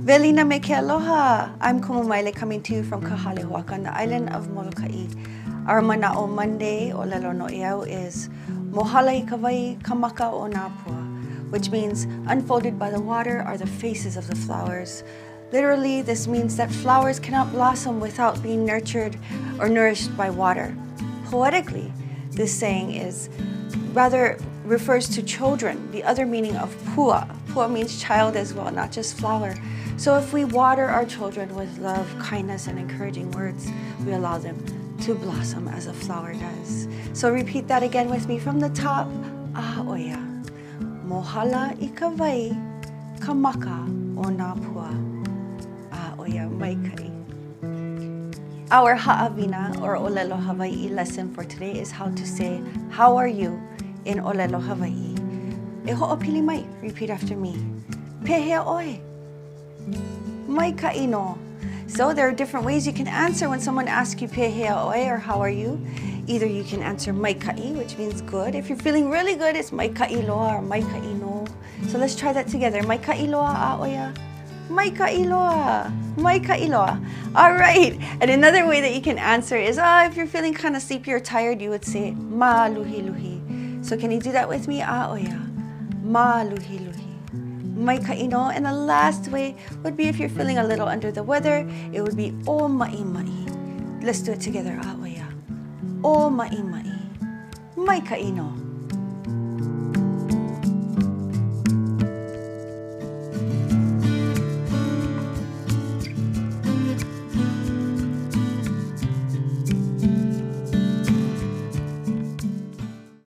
Velina me ke aloha. I'm Kumu coming to you from Kahalehuaka on the island of Molokai. Our Mana'o Monday, ʻōlelo noʻeau, is Mōhala I ka wai ka maka o nā pua, which means unfolded by the water are the faces of the flowers. Literally, this means that flowers cannot blossom without being nurtured or nourished by water. Poetically, this saying rather refers to children, the other meaning of pua. Pua means child as well, not just flower. So if we water our children with love, kindness, and encouraging words, we allow them to blossom as a flower does. So repeat that again with me from the top. A'oia. Mōhala I ka wai, ka maka o nā pua. A'oia maikai. Our ha'awina, or ʻōlelo Hawaii lesson for today is how to say, how are you, in ʻōlelo Hawaii. E ho'opili mai, repeat after me. Pehea ʻoe. Maikai no. So there are different ways you can answer when someone asks you pehea ʻoe, or how are you. Either you can answer maikai, which means good. If you're feeling really good, it's maikai loa or maikai no. So let's try that together. Maikai loa a'oia. Maikai loa. Maikai loa. All right. And another way that you can answer is, if you're feeling kind of sleepy or tired, you would say ma luhi luhi. So can you do that with me? A'oia. Ma luhi luhi. Maikai no. And the last way would be if you're feeling a little under the weather, it would be o mai mai. Let's do it together. A'oia. O mai mai. Maikai no.